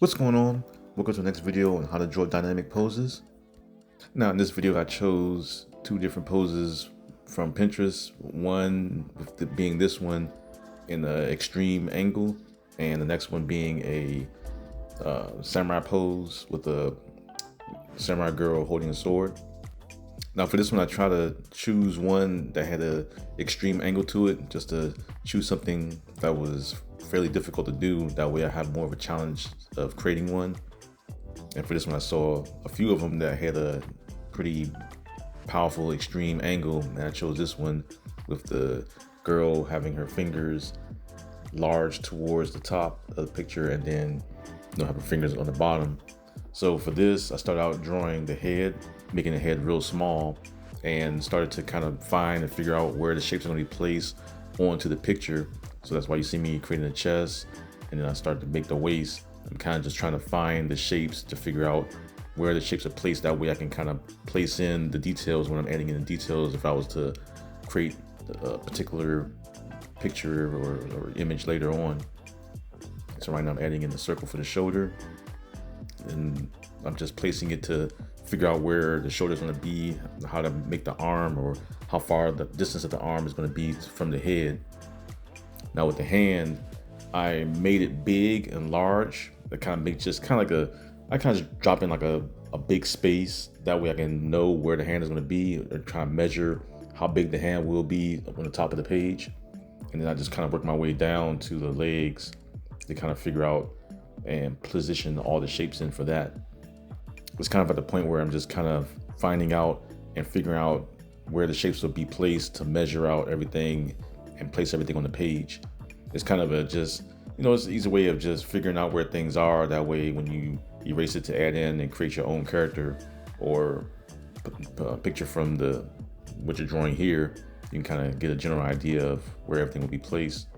What's going on? Welcome to the next video on how to draw dynamic poses. Now in this video I chose two different poses from Pinterest, one being this one in an extreme angle and the next one being a samurai pose with a samurai girl holding a sword. Now for this one I try to choose one that had a extreme angle to it, just to choose something that was fairly difficult to do. That way I have more of a challenge of creating one. And for this one I saw a few of them that had a pretty powerful extreme angle, and I chose this one with the girl having her fingers large towards the top of the picture and then have her fingers on the bottom. So for this I started out drawing the head, making the head real small, and started to kind of find and figure out where the shapes are going to be placed onto the picture. So that's why you see me creating the chest, and then I started to make the waist. I'm kind of just trying to find the shapes to figure out where the shapes are placed. That way I can kind of place in the details when I'm adding in the details if I was to create a particular picture or image later on. So right now I'm adding in the circle for the shoulder, and I'm just placing it to figure out where the shoulder is going to be, how to make the arm, or how far the distance of the arm is going to be from the head. Now with the hand, I made it big and large. I kind of make just kind of like I kind of just drop in like a big space. That way I can know where the hand is going to be, or try to measure how big the hand will be on the top of the page. And then I just kind of work my way down to the legs to kind of figure out and position all the shapes in for that. It's kind of at the point where I'm just kind of finding out and figuring out where the shapes will be placed to measure out everything and place everything on the page. It's kind of it's an easy way of just figuring out where things are. That way when you erase it to add in and create your own character or a picture from what you're drawing here, you can kind of get a general idea of where everything will be placed.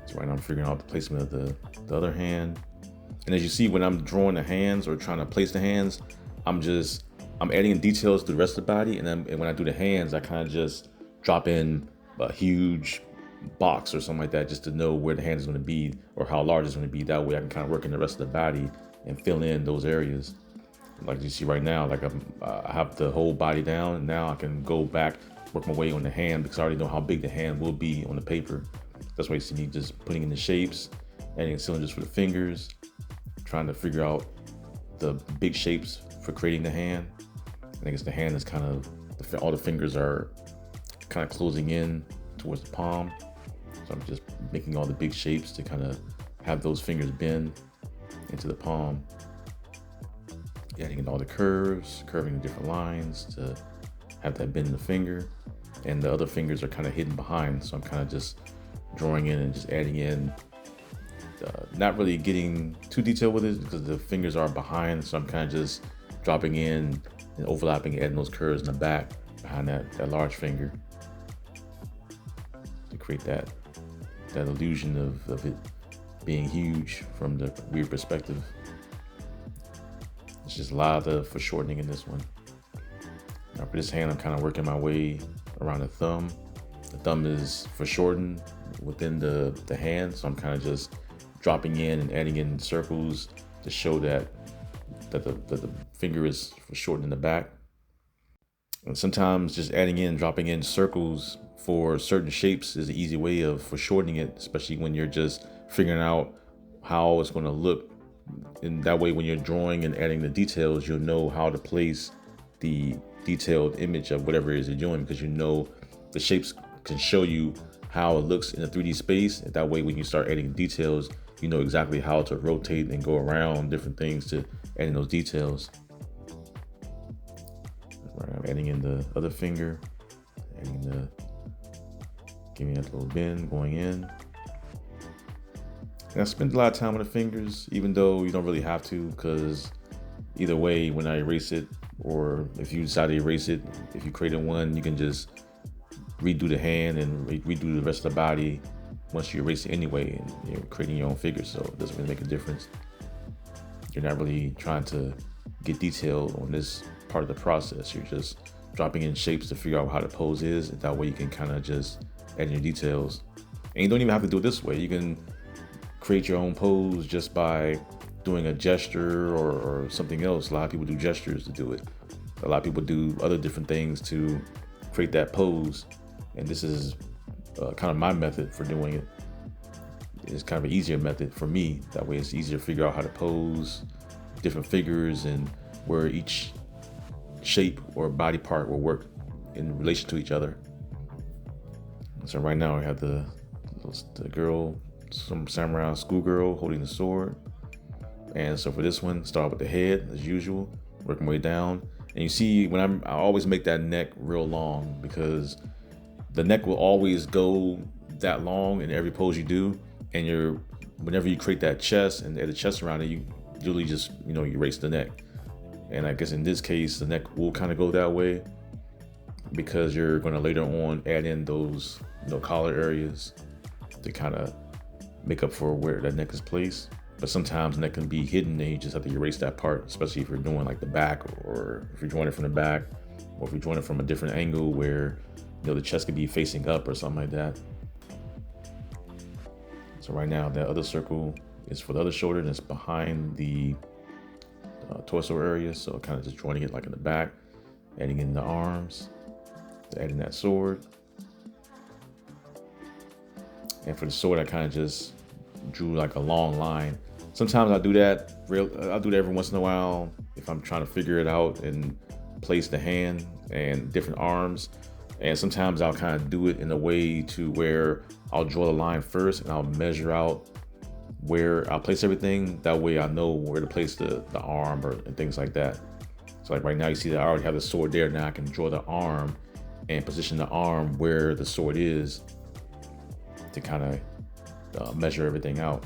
So right now I'm figuring out the placement of the other hand. And as you see, when I'm drawing the hands or trying to place the hands, I'm adding in details to the rest of the body. And then when I do the hands, I kind of just drop in a huge box or something like that, just to know where the hand is going to be or how large it's going to be. That way I can kind of work in the rest of the body and fill in those areas. Like you see right now, like I have the whole body down, and now I can go back, work my way on the hand, because I already know how big the hand will be on the paper. That's why you see me just putting in the shapes, adding cylinders for the fingers, trying to figure out the big shapes for creating the hand. I guess the hand is kind of, all the fingers are kind of closing in towards the palm. So I'm just making all the big shapes to kind of have those fingers bend into the palm. Adding in all the curves, curving the different lines to have that bend in the finger. And the other fingers are kind of hidden behind. So I'm kind of just drawing in and just adding in, not really getting too detailed with it because the fingers are behind. So I'm kind of just dropping in and overlapping, adding those curves in the back behind that large finger to create that illusion of it being huge from the weird perspective. It's just a lot of foreshortening in this one. Now for this hand, I'm kind of working my way around the thumb. The thumb is foreshortened within the hand, so I'm kind of just dropping in and adding in circles to show that the finger is foreshortened in the back. And sometimes just adding in, dropping in circles for certain shapes is an easy way of foreshortening it, especially when you're just figuring out how it's going to look. And that way when you're drawing and adding the details, you'll know how to place the detailed image of whatever it is you're doing, because you know the shapes can show you how it looks in a 3D space. And that way when you start adding details, you know exactly how to rotate and go around different things to add in those details. Right, I'm adding in the other finger, giving it a little bend going in. And I spend a lot of time on the fingers, even though you don't really have to, because either way, when I erase it, or if you decide to erase it, if you created one, you can just redo the hand and redo the rest of the body once you erase it anyway, and you're creating your own figure, so it doesn't really make a difference. You're not really trying to get detail on this part of the process. You're just dropping in shapes to figure out how the pose is, and that way you can kind of just add your details. And you don't even have to do it this way. You can create your own pose just by doing a gesture or something else. A lot of people do gestures to do it. A lot of people do other different things to create that pose. And this is kind of my method for doing it. It's kind of an easier method for me. That way it's easier to figure out how to pose different figures and where each shape or body part will work in relation to each other. So right now I have the girl, some samurai schoolgirl holding the sword. And so for this one, start with the head as usual, work my way down. And you see when I always make that neck real long, because the neck will always go that long in every pose you do. And whenever you create that chest and add the chest around it, you usually just, you erase the neck. And I guess in this case, the neck will kind of go that way because you're going to later on add in those, collar areas to kind of make up for where that neck is placed. But sometimes the neck can be hidden and you just have to erase that part, especially if you're doing like the back, or if you're drawing it from the back, or if you're drawing it from a different angle where, the chest could be facing up or something like that. So right now, that other circle is for the other shoulder, and it's behind the torso area. So kind of just joining it like in the back, adding in the arms, adding that sword. And for the sword, I kind of just drew like a long line. Sometimes I'll do that every once in a while if I'm trying to figure it out and place the hand and different arms. And sometimes I'll kind of do it in a way to where I'll draw the line first and I'll measure out where I'll place everything. That way I know where to place the arm and things like that. So like right now you see that I already have the sword there. Now I can draw the arm and position the arm where the sword is to kind of measure everything out.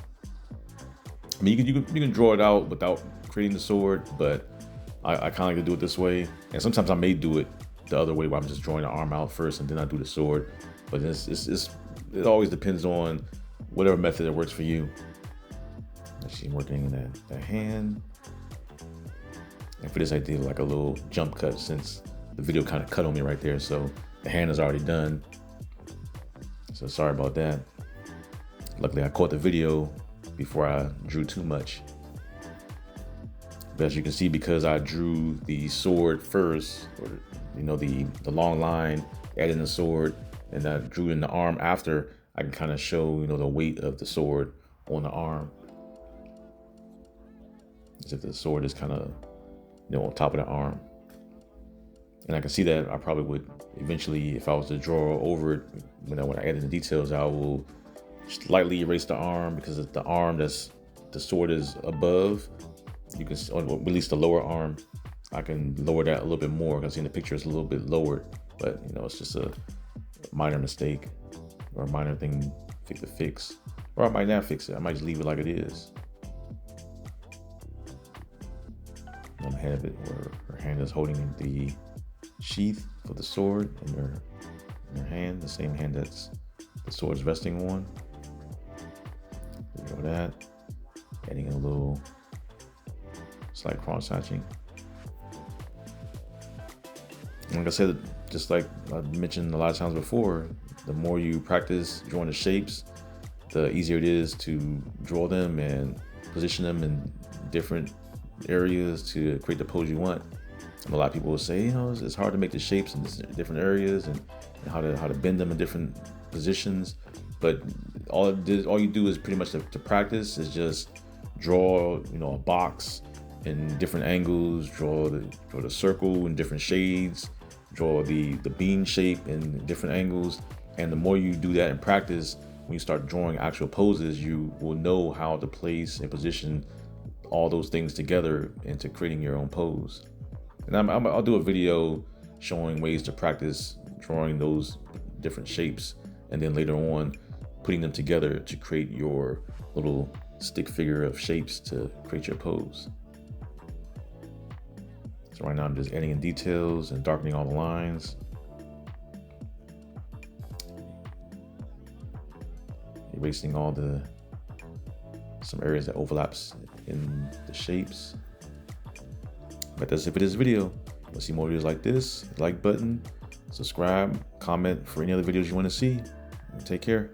I mean, you can draw it out without creating the sword, but I kind of like to do it this way. And sometimes I may do it the other way where I'm just drawing the arm out first and then I do the sword. But it always depends on whatever method that works for you. Let's see, working in that hand. And for this I did like a little jump cut since the video kind of cut on me right there. So the hand is already done. So sorry about that. Luckily I caught the video before I drew too much. But as you can see, because I drew the sword first, or the long line, adding the sword, and I drew in the arm after, I can kind of show the weight of the sword on the arm, as if the sword is kind of on top of the arm. And I can see that I probably would eventually, if I was to draw over it, when I add in the details, I will slightly erase the arm, because the arm the sword is above, you can, or at least the lower arm, I can lower that a little bit more, because in the picture it's a little bit lowered, but it's just a minor mistake or a minor thing to fix, or I might not fix it. I might just leave it like it is. And have it where her hand is holding the sheath for the sword in her hand, the same hand that's the sword's resting on. Draw that, adding a little slight cross hatching. Like I said, just like I mentioned a lot of times before, the more you practice drawing the shapes, the easier it is to draw them and position them in different areas to create the pose you want. And a lot of people will say, it's hard to make the shapes in different areas and how to bend them in different positions. But all you do is pretty much to practice is just draw, a box in different angles, draw the circle in different shades, draw the bean shape in different angles. And the more you do that in practice, when you start drawing actual poses, you will know how to place and position all those things together into creating your own pose. And I'll do a video showing ways to practice drawing those different shapes, and then later on putting them together to create your little stick figure of shapes to create your pose. So right now I'm just adding in details and darkening all the lines. Erasing some areas that overlaps in the shapes. But that's it for this video. Want to see more videos like this? Like button, subscribe, comment for any other videos you want to see. Take care.